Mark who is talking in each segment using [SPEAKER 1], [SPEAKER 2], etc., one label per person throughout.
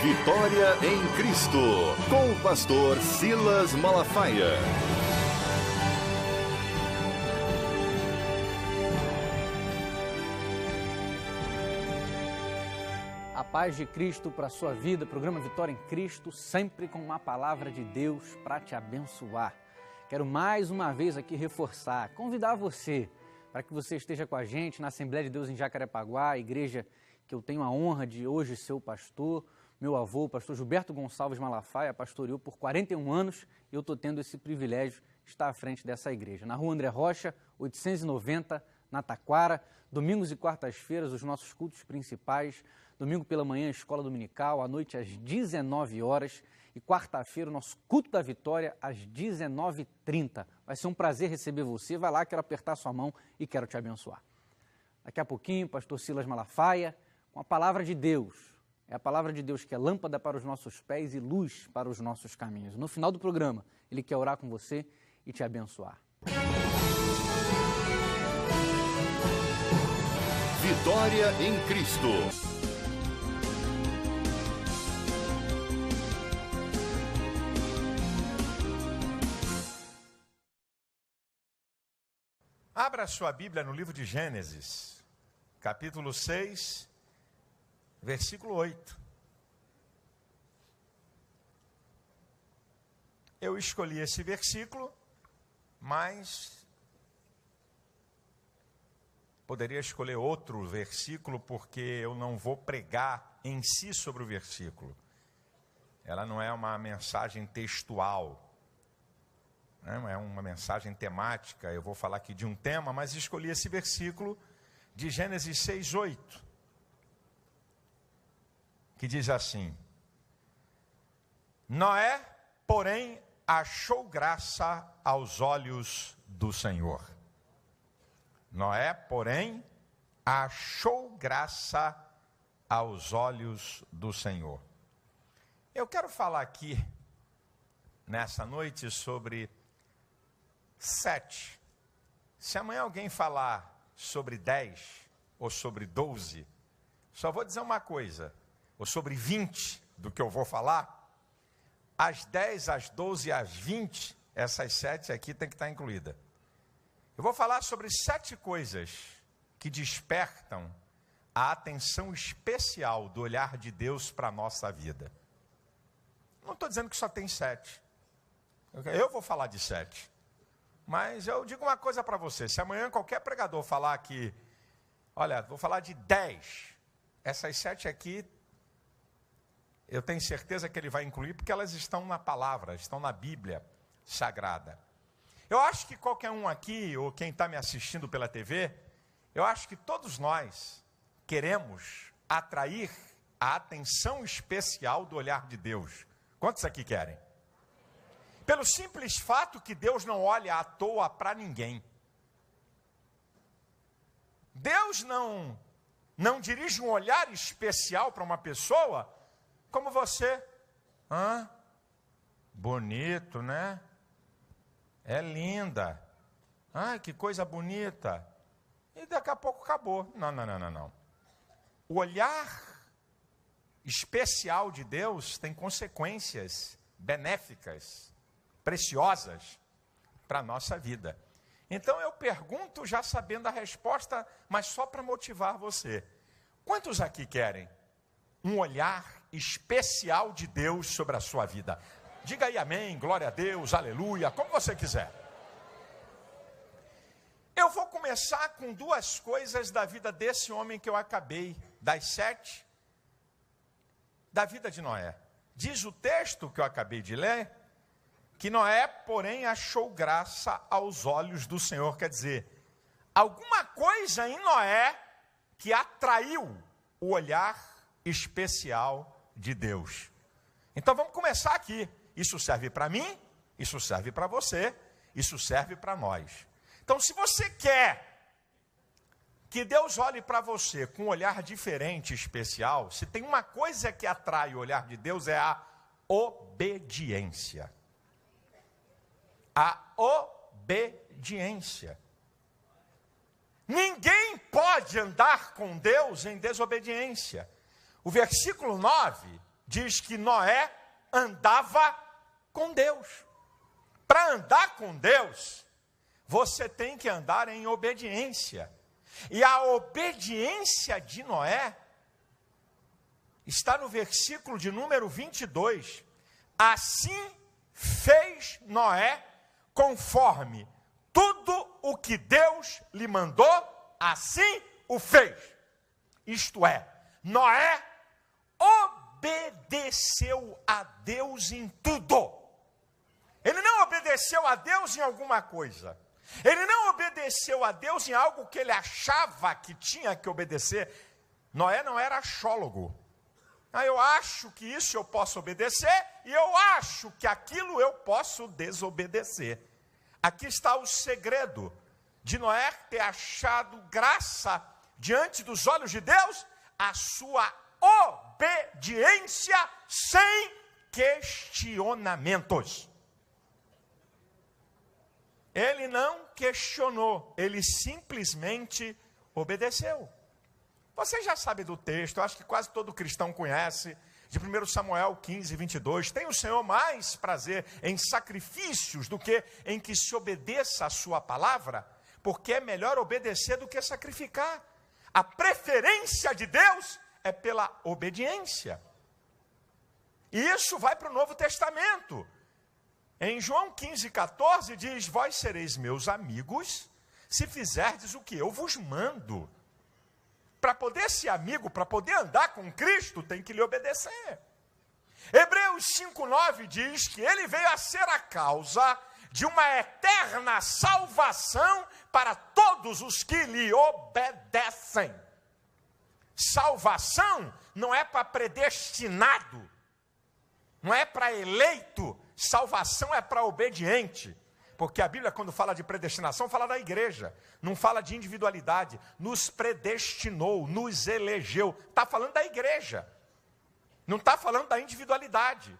[SPEAKER 1] Vitória em Cristo, com o pastor Silas Malafaia.
[SPEAKER 2] A paz de Cristo para a sua vida, programa Vitória em Cristo, sempre com uma palavra de Deus para te abençoar. Quero mais uma vez aqui reforçar, convidar você para que você esteja com a gente na Assembleia de Deus em Jacarepaguá, a igreja que eu tenho a honra de hoje ser o pastor. Meu avô, o pastor Gilberto Gonçalves Malafaia, pastoreou por 41 anos e eu estou tendo esse privilégio de estar à frente dessa igreja. Na rua André Rocha, 890, na Taquara, domingos e quartas-feiras, os nossos cultos principais, domingo pela manhã, escola dominical, à noite às 19 horas e quarta-feira, o nosso culto da vitória às 19h30. Vai ser um prazer receber você, vai lá, quero apertar sua mão e quero te abençoar. Daqui a pouquinho, pastor Silas Malafaia, com a palavra de Deus. É a palavra de Deus que é lâmpada para os nossos pés e luz para os nossos caminhos. No final do programa, ele quer orar com você e te abençoar.
[SPEAKER 1] Vitória em Cristo.
[SPEAKER 3] Abra sua Bíblia no livro de Gênesis, capítulo 6, versículo 8. Eu escolhi esse versículo, mas poderia escolher outro versículo, porque eu não vou pregar em si sobre o versículo. Ela não é uma mensagem textual, não é uma mensagem temática. Eu vou falar aqui de um tema, mas escolhi esse versículo de Gênesis 6, 8. Que diz assim: Noé, porém, achou graça aos olhos do Senhor. Noé, porém, achou graça aos olhos do Senhor. Eu quero falar aqui, nessa noite, sobre 7. Se amanhã alguém falar sobre 10 ou sobre 12, só vou dizer uma coisa: ou sobre 20 do que eu vou falar, às 10, às 12 e às 20, essas 7 aqui tem que estar incluída. Eu vou falar sobre 7 coisas que despertam a atenção especial do olhar de Deus para a nossa vida. Não estou dizendo que só tem 7. Eu vou falar de 7. Mas eu digo uma coisa para você: se amanhã qualquer pregador falar que, olha, vou falar de 10, essas 7 aqui, eu tenho certeza que ele vai incluir, porque elas estão na palavra, estão na Bíblia Sagrada. Eu acho que qualquer um aqui, ou quem está me assistindo pela TV, eu acho que todos nós queremos atrair a atenção especial do olhar de Deus. Quantos aqui querem? Pelo simples fato que Deus não olha à toa para ninguém. Deus não dirige um olhar especial para uma pessoa como você. Bonito, né? É linda. Que coisa bonita. E daqui a pouco acabou. Não. O olhar especial de Deus tem consequências benéficas, preciosas para a nossa vida. Então eu pergunto já sabendo a resposta, mas só para motivar você. Quantos aqui querem um olhar especial de Deus sobre a sua vida? Diga aí amém, glória a Deus, aleluia, como você quiser. Eu vou começar com 2 coisas da vida desse homem que eu acabei, das 7, da vida de Noé. Diz o texto que eu acabei de ler, que Noé, porém, achou graça aos olhos do Senhor. Quer dizer, alguma coisa em Noé que atraiu o olhar especial de Deus. Então vamos começar aqui. Isso serve para mim, isso serve para você, isso serve para nós. Então, se você quer que Deus olhe para você com um olhar diferente, especial, se tem uma coisa que atrai o olhar de Deus, é a obediência. A obediência. Ninguém pode andar com Deus em desobediência. O versículo 9 diz que Noé andava com Deus. Para andar com Deus, você tem que andar em obediência. E a obediência de Noé está no versículo de número 22. Assim fez Noé conforme tudo o que Deus lhe mandou, assim o fez. Isto é, Noé obedeceu a Deus em tudo. Ele não obedeceu a Deus em alguma coisa. Ele não obedeceu a Deus em algo que ele achava que tinha que obedecer. Noé não era achólogo. Eu acho que isso eu posso obedecer e eu acho que aquilo eu posso desobedecer. Aqui está o segredo de Noé ter achado graça diante dos olhos de Deus, a sua obediência sem questionamentos. Ele não questionou, ele simplesmente obedeceu. Você já sabe do texto, eu acho que quase todo cristão conhece, de 1 Samuel 15, 22. Tem o Senhor mais prazer em sacrifícios do que em que se obedeça a sua palavra? Porque é melhor obedecer do que sacrificar. A preferência de Deus é pela obediência. E isso vai para o Novo Testamento. Em João 15, 14 diz: vós sereis meus amigos, se fizerdes o que eu vos mando. Para poder ser amigo, para poder andar com Cristo, tem que lhe obedecer. Hebreus 5, 9 diz que ele veio a ser a causa de uma eterna salvação para todos os que lhe obedecem. Salvação não é para predestinado, não é para eleito, salvação é para obediente. Porque a Bíblia, quando fala de predestinação, fala da igreja, não fala de individualidade. Nos predestinou, nos elegeu. Está falando da igreja, não está falando da individualidade.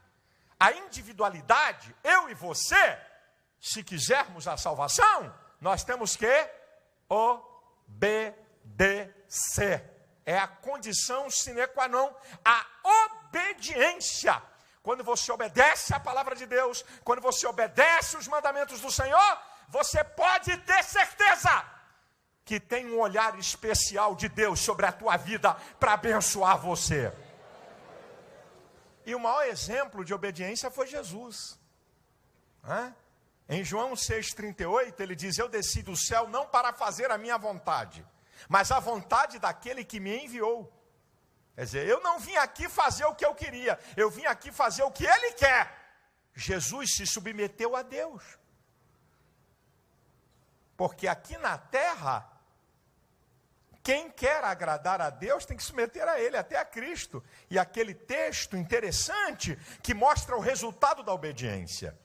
[SPEAKER 3] A individualidade, eu e você, se quisermos a salvação, nós temos que obedecer. É a condição sine qua non, a obediência. Quando você obedece à palavra de Deus, quando você obedece os mandamentos do Senhor, você pode ter certeza que tem um olhar especial de Deus sobre a tua vida para abençoar você. E o maior exemplo de obediência foi Jesus. Em João 6,38, ele diz: eu desci do céu não para fazer a minha vontade, mas a vontade daquele que me enviou. Quer dizer, eu não vim aqui fazer o que eu queria, eu vim aqui fazer o que Ele quer. Jesus se submeteu a Deus. Porque aqui na terra, quem quer agradar a Deus tem que submeter a Ele, até a Cristo. E aquele texto interessante que mostra o resultado da obediência,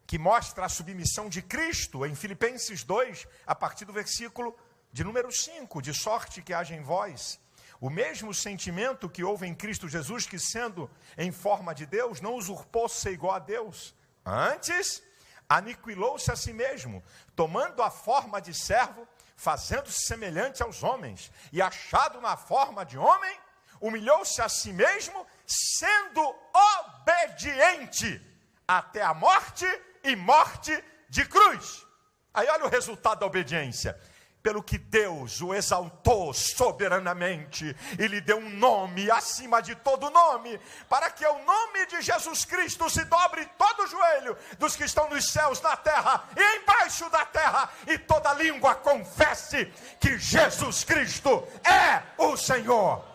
[SPEAKER 3] que mostra a submissão de Cristo em Filipenses 2, a partir do versículo de número 5, de sorte que haja em vós o mesmo sentimento que houve em Cristo Jesus, que sendo em forma de Deus, não usurpou ser igual a Deus. Antes, aniquilou-se a si mesmo, tomando a forma de servo, fazendo-se semelhante aos homens, e achado na forma de homem, humilhou-se a si mesmo, sendo obediente até a morte e morte de cruz. Aí olha o resultado da obediência. Pelo que Deus o exaltou soberanamente e lhe deu um nome acima de todo nome, para que o nome de Jesus Cristo se dobre todo o joelho dos que estão nos céus, na terra e embaixo da terra, e toda língua confesse que Jesus Cristo é o Senhor.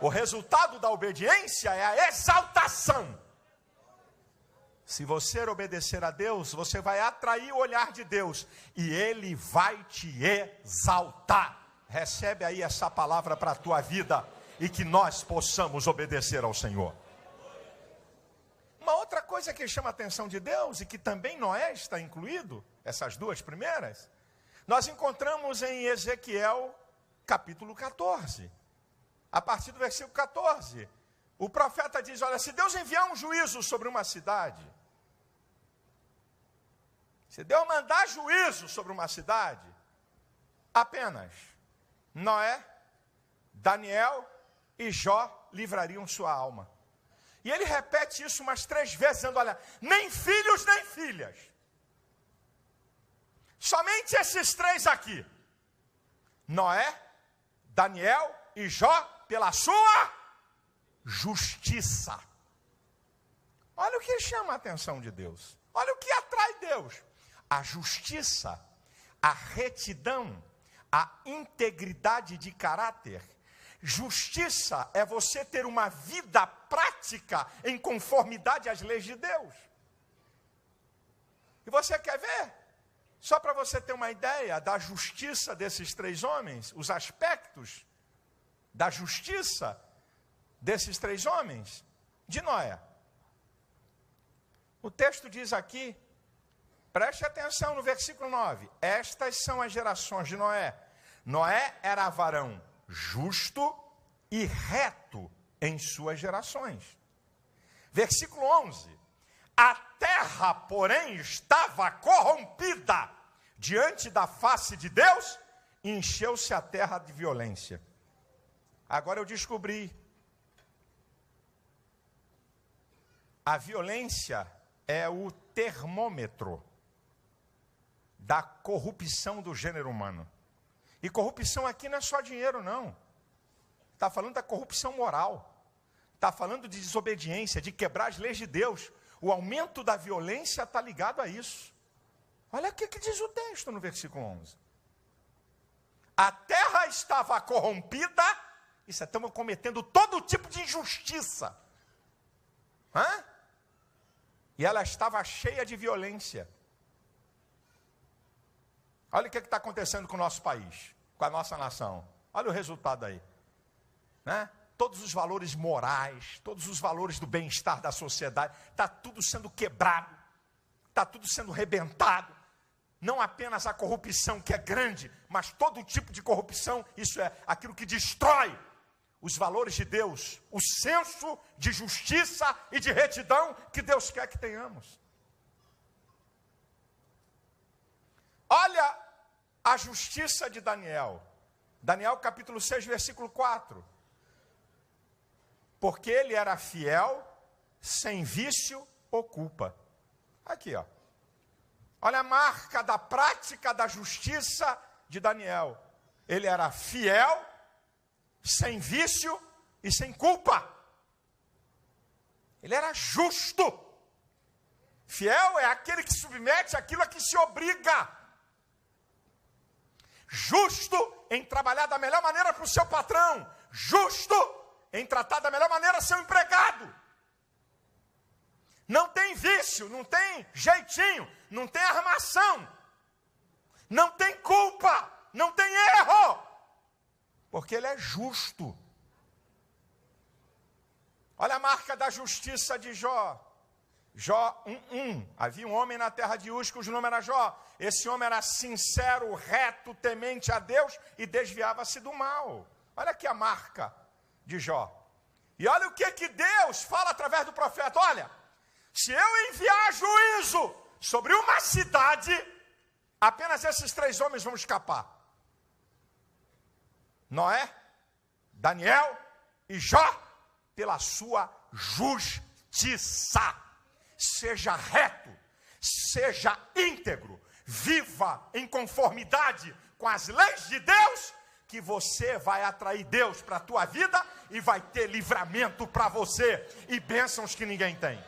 [SPEAKER 3] O resultado da obediência é a exaltação. Se você obedecer a Deus, você vai atrair o olhar de Deus e Ele vai te exaltar. Recebe aí essa palavra para a tua vida e que nós possamos obedecer ao Senhor. Uma outra coisa que chama a atenção de Deus e que também Noé está incluído, essas duas primeiras, nós encontramos em Ezequiel capítulo 14. A partir do versículo 14, o profeta diz: olha, se Deus enviar um juízo sobre uma cidade, se Deus mandar juízo sobre uma cidade, apenas Noé, Daniel e Jó livrariam sua alma. E ele repete isso umas 3 vezes, dizendo, olha, nem filhos nem filhas. Somente esses 3 aqui. Noé, Daniel e Jó, pela sua justiça. Olha o que chama a atenção de Deus. Olha o que atrai Deus. A justiça, a retidão, a integridade de caráter. Justiça é você ter uma vida prática em conformidade às leis de Deus. E você quer ver? Só para você ter uma ideia da justiça desses 3 homens, os aspectos da justiça desses 3 homens, de Noé. O texto diz aqui, preste atenção no versículo 9, estas são as gerações de Noé. Noé era varão justo e reto em suas gerações. Versículo 11, a terra, porém, estava corrompida diante da face de Deus, e encheu-se a terra de violência. Agora eu descobri, a violência é o termômetro da corrupção do gênero humano. E corrupção aqui não é só dinheiro, não. Está falando da corrupção moral. Está falando de desobediência, de quebrar as leis de Deus. O aumento da violência está ligado a isso. Olha o que diz o texto no versículo 11. A terra estava corrompida, isso estamos cometendo todo tipo de injustiça. E ela estava cheia de violência. Olha o que está acontecendo com o nosso país, com a nossa nação. Olha o resultado aí. Todos os valores morais, todos os valores do bem-estar da sociedade, está tudo sendo quebrado, está tudo sendo rebentado. Não apenas a corrupção que é grande, mas todo tipo de corrupção, isso é aquilo que destrói os valores de Deus, o senso de justiça e de retidão que Deus quer que tenhamos. Olha a justiça de Daniel. Daniel capítulo 6, versículo 4. Porque ele era fiel, sem vício ou culpa. Aqui, ó. Olha a marca da prática da justiça de Daniel. Ele era fiel, sem vício e sem culpa. Ele era justo. Fiel é aquele que submete aquilo a que se obriga. Justo em trabalhar da melhor maneira para o seu patrão. Justo em tratar da melhor maneira seu empregado. Não tem vício, não tem jeitinho, não tem armação, não tem culpa, não tem erro, porque ele é justo. Olha a marca da justiça de Jó. Jó 1:1. Havia um homem na terra de Uz, cujo nome era Jó. Esse homem era sincero, reto, temente a Deus e desviava-se do mal. Olha aqui a marca de Jó. E olha o que Deus fala através do profeta. Olha, se eu enviar juízo sobre uma cidade, apenas esses 3 homens vão escapar. Noé, Daniel e Jó, pela sua justiça. Seja reto, seja íntegro, viva em conformidade com as leis de Deus, que você vai atrair Deus para a tua vida e vai ter livramento para você e bênçãos que ninguém tem.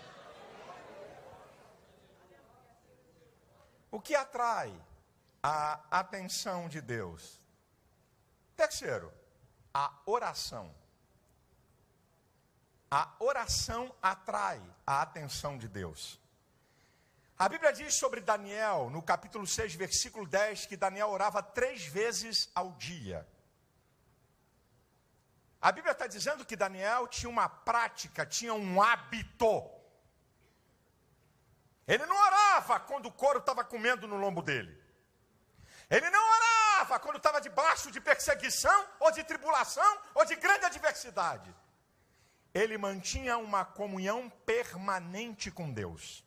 [SPEAKER 3] O que atrai a atenção de Deus? Terceiro, a oração. A oração atrai a atenção de Deus. A Bíblia diz sobre Daniel, no capítulo 6, versículo 10, que Daniel orava 3 vezes ao dia. A Bíblia está dizendo que Daniel tinha uma prática, tinha um hábito. Ele não orava quando o couro estava comendo no lombo dele. Ele não orava quando estava debaixo de perseguição, ou de tribulação, ou de grande adversidade. Ele mantinha uma comunhão permanente com Deus.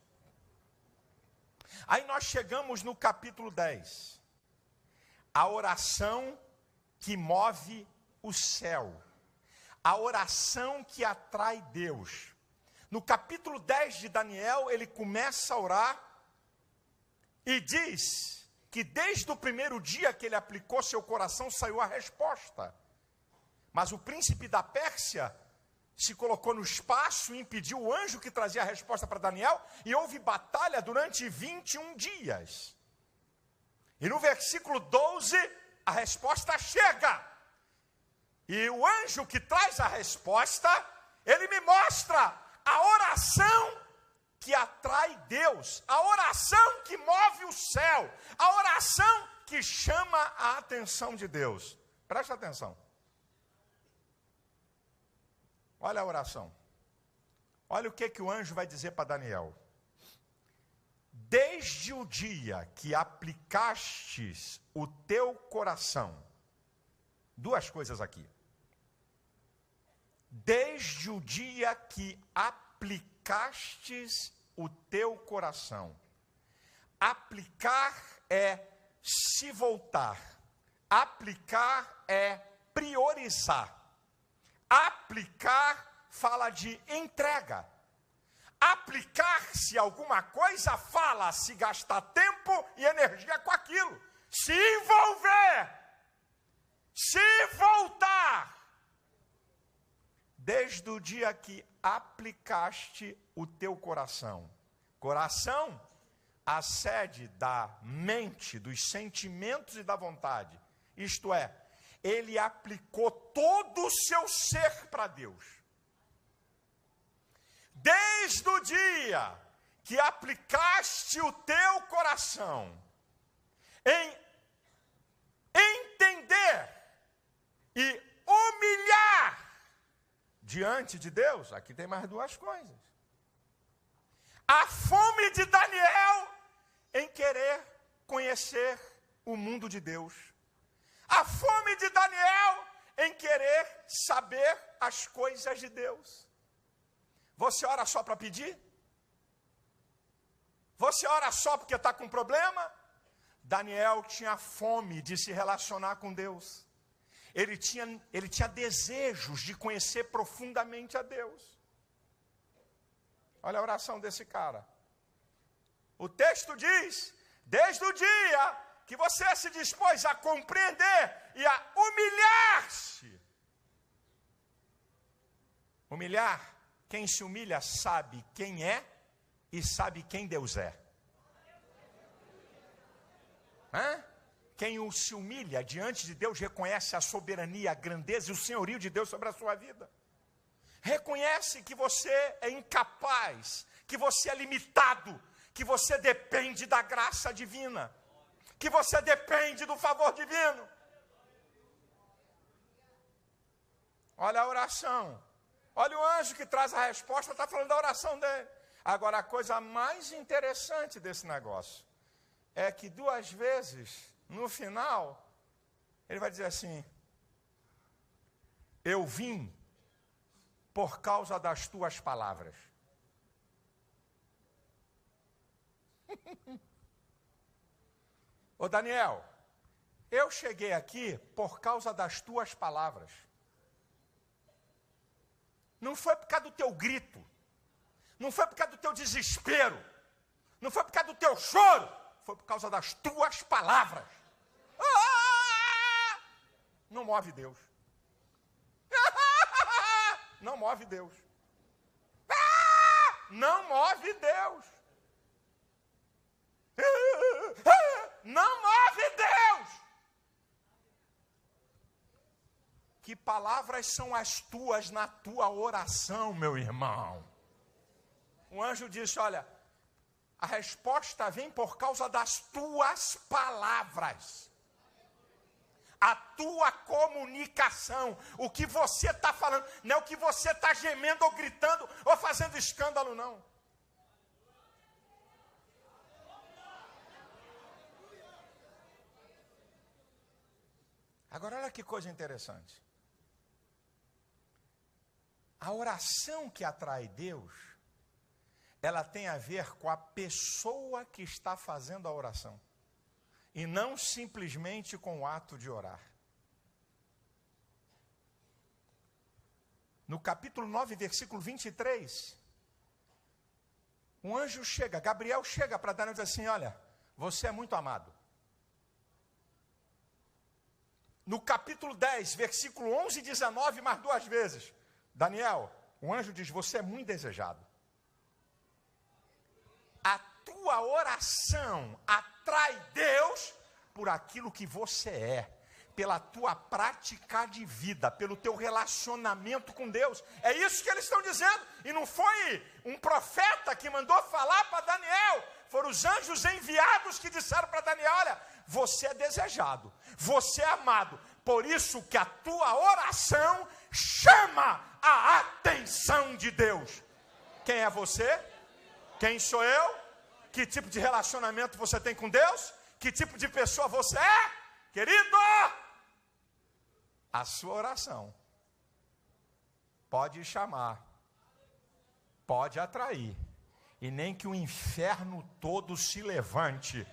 [SPEAKER 3] Aí nós chegamos no capítulo 10. A oração que move o céu. A oração que atrai Deus. No capítulo 10 de Daniel, ele começa a orar e diz que desde o primeiro dia que ele aplicou seu coração, saiu a resposta. Mas o príncipe da Pérsia se colocou no espaço e impediu o anjo que trazia a resposta para Daniel, e houve batalha durante 21 dias. E no versículo 12, a resposta chega. E o anjo que traz a resposta, ele me mostra a oração que atrai Deus, a oração que move o céu, a oração que chama a atenção de Deus. Presta atenção. Olha a oração. Olha o que o anjo vai dizer para Daniel. Desde o dia que aplicastes o teu coração, duas coisas aqui. Desde o dia que aplicastes o teu coração. Aplicar é se voltar. Aplicar é priorizar. Aplicar fala de entrega. Aplicar-se alguma coisa fala se gastar tempo e energia com aquilo. Se envolver. Se voltar. Desde o dia que aplicaste o teu coração. Coração, a sede da mente, dos sentimentos e da vontade. Isto é, ele aplicou todo o seu ser para Deus. Desde o dia que aplicaste o teu coração em entender e humilhar diante de Deus, aqui tem mais duas coisas. A fome de Daniel em querer conhecer o mundo de Deus. A fome de Daniel em querer saber as coisas de Deus. Você ora só para pedir? Você ora só porque está com problema? Daniel tinha fome de se relacionar com Deus. Ele tinha desejos de conhecer profundamente a Deus. Olha a oração desse cara. O texto diz, desde o dia que você se dispôs a compreender e a humilhar-se. Humilhar, quem se humilha sabe quem é e sabe quem Deus é. Quem se humilha diante de Deus reconhece a soberania, a grandeza e o senhorio de Deus sobre a sua vida. Reconhece que você é incapaz, que você é limitado, que você depende da graça divina, que você depende do favor divino. Olha a oração. Olha o anjo que traz a resposta, está falando da oração dele. Agora, a coisa mais interessante desse negócio é que duas vezes, no final, ele vai dizer assim: eu vim por causa das tuas palavras. Ô Daniel, eu cheguei aqui por causa das tuas palavras. Não foi por causa do teu grito, não foi por causa do teu desespero, não foi por causa do teu choro, foi por causa das tuas palavras. Não move Deus. Não move Deus. Não move Deus. Não move Deus. Que palavras são as tuas na tua oração, meu irmão? O anjo disse, olha, a resposta vem por causa das tuas palavras. A tua comunicação, o que você está falando, não é o que você está gemendo ou gritando ou fazendo escândalo, não. Agora olha que coisa interessante. A oração que atrai Deus, ela tem a ver com a pessoa que está fazendo a oração. E não simplesmente com o ato de orar. no capítulo 9, versículo 23, um anjo chega, Gabriel chega para Daniel e diz assim, olha, você é muito amado. No capítulo 10, versículo 11 e 19, mais 2 vezes, Daniel, o anjo diz, você é muito desejado. A tua oração atrai Deus por aquilo que você é, pela tua prática de vida, pelo teu relacionamento com Deus. É isso que eles estão dizendo. E não foi um profeta que mandou falar para Daniel. Foram os anjos enviados que disseram para Daniel, olha, você é desejado, você é amado. Por isso que a tua oração chama a atenção de Deus. Quem é você? Quem sou eu? Que tipo de relacionamento você tem com Deus? Que tipo de pessoa você é? Querido, a sua oração pode chamar, pode atrair, e nem que o inferno todo se levante,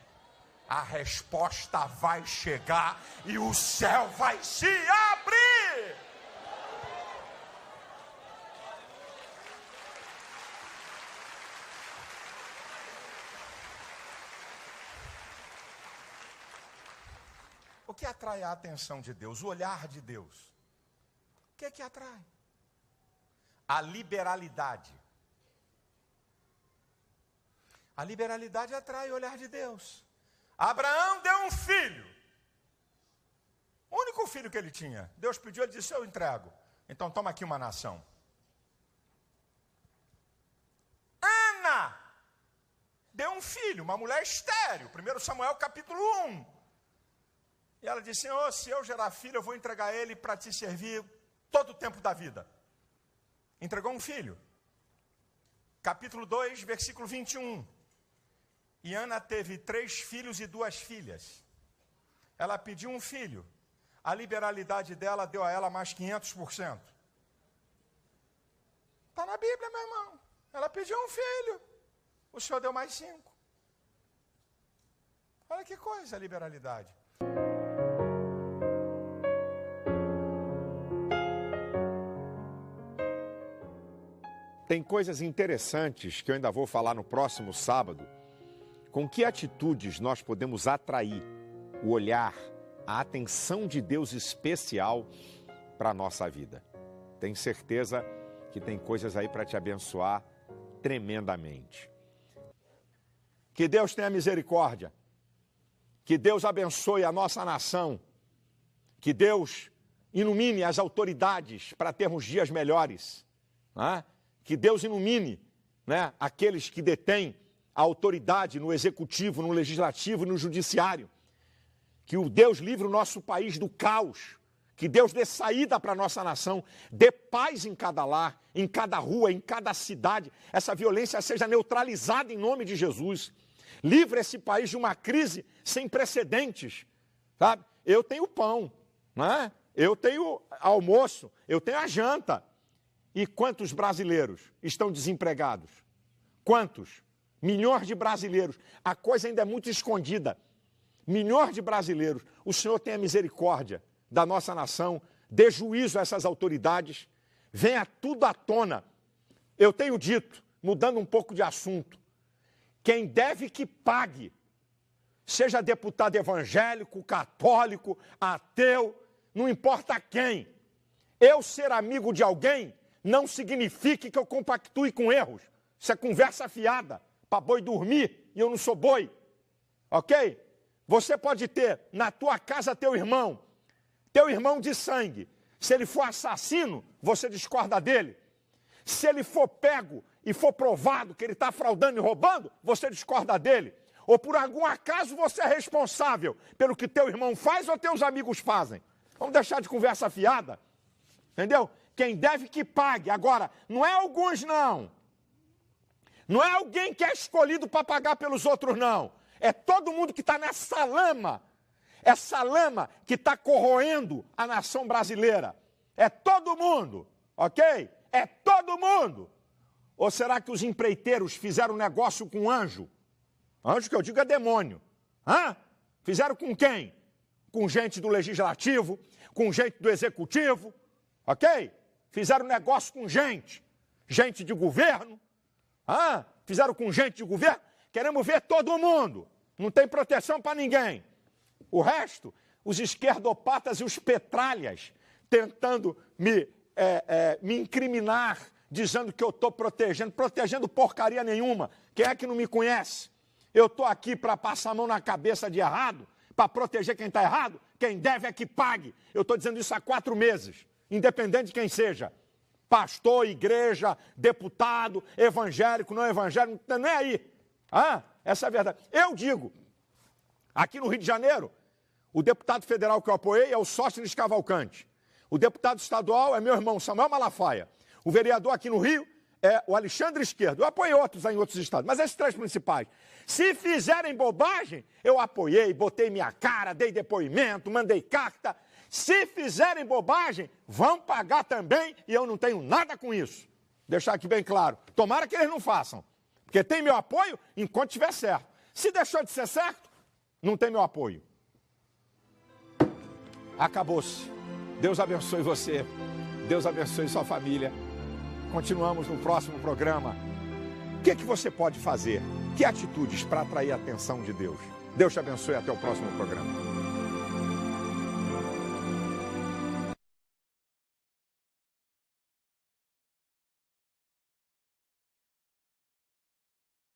[SPEAKER 3] a resposta vai chegar e o céu vai se abrir. O que atrai a atenção de Deus? O olhar de Deus. O que é que atrai? A liberalidade. A liberalidade atrai o olhar de Deus. Abraão deu um filho. O único filho que ele tinha. Deus pediu, ele disse, eu entrego. Então toma aqui uma nação. Ana deu um filho, uma mulher estéril. 1 Samuel capítulo 1. E ela disse, Senhor, se eu gerar filho, eu vou entregar ele para te servir todo o tempo da vida. Entregou um filho. Capítulo 2, versículo 21. E Ana teve 3 filhos e 2 filhas. Ela pediu um filho. A liberalidade dela deu a ela mais 500%. Está na Bíblia, meu irmão. Ela pediu um filho. O Senhor deu mais 5. Olha que coisa a liberalidade. Tem coisas interessantes que eu ainda vou falar no próximo sábado. Com que atitudes nós podemos atrair o olhar, a atenção de Deus especial para a nossa vida? Tenho certeza que tem coisas aí para te abençoar tremendamente. Que Deus tenha misericórdia. Que Deus abençoe a nossa nação. Que Deus ilumine as autoridades para termos dias melhores. Não é? Que Deus ilumine, né, aqueles que detêm a autoridade no executivo, no legislativo e no judiciário. Que o Deus livre o nosso país do caos. Que Deus dê saída para a nossa nação, dê paz em cada lar, em cada rua, em cada cidade. Essa violência seja neutralizada em nome de Jesus. Livre esse país de uma crise sem precedentes, sabe? Eu tenho pão, né? Eu tenho almoço, eu tenho a janta. E quantos brasileiros estão desempregados? Quantos? Milhões de brasileiros. A coisa ainda é muito escondida. Milhões de brasileiros. O Senhor tenha misericórdia da nossa nação, dê juízo a essas autoridades, venha tudo à tona. Eu tenho dito, mudando um pouco de assunto, quem deve que pague, seja deputado evangélico, católico, ateu, não importa quem. Eu ser amigo de alguém não significa que eu compactue com erros. Isso é conversa fiada, para boi dormir, e eu não sou boi. Ok? Você pode ter na tua casa teu irmão de sangue. Se ele for assassino, você discorda dele. Se ele for pego e for provado que ele está fraudando e roubando, você discorda dele. Ou por algum acaso você é responsável pelo que teu irmão faz ou teus amigos fazem. Vamos deixar de conversa fiada. Entendeu? Quem deve que pague. Agora, não é alguns não. Não é alguém que é escolhido para pagar pelos outros não. É todo mundo que está nessa lama. Essa lama que está corroendo a nação brasileira. É todo mundo, ok? É todo mundo. Ou será que os empreiteiros fizeram negócio com anjo? Anjo que eu digo é demônio. Hã? Fizeram com quem? Com gente do legislativo, com gente do executivo, ok?
[SPEAKER 4] fizeram negócio com gente de governo, fizeram com gente de governo, queremos ver todo mundo, não tem proteção para ninguém. O resto, os esquerdopatas e os petralhas, tentando me incriminar, dizendo que eu estou protegendo porcaria nenhuma. Quem é que não me conhece? Eu estou aqui para passar a mão na cabeça de errado, para proteger quem está errado? Quem deve é que pague. Eu estou dizendo isso há 4 meses, independente de quem seja. Pastor, igreja, deputado, evangélico, não evangélico, não é nem aí. Essa é a verdade. Eu digo, aqui no Rio de Janeiro, o deputado federal que eu apoiei é o Sóstenes Cavalcante. O deputado estadual é meu irmão Samuel Malafaia. O vereador aqui no Rio é o Alexandre Esquerdo. Eu apoiei outros em outros estados, mas esses 3 principais. Se fizerem bobagem, eu apoiei, botei minha cara, dei depoimento, mandei carta. Se fizerem bobagem, vão pagar também e eu não tenho nada com isso. Deixar aqui bem claro. Tomara que eles não façam, porque tem meu apoio enquanto estiver certo. Se deixou de ser certo, não tem meu apoio. Acabou-se. Deus abençoe você. Deus abençoe sua família. Continuamos no próximo programa. O que você pode fazer? Que atitudes para atrair a atenção de Deus? Deus te abençoe. Até o próximo programa.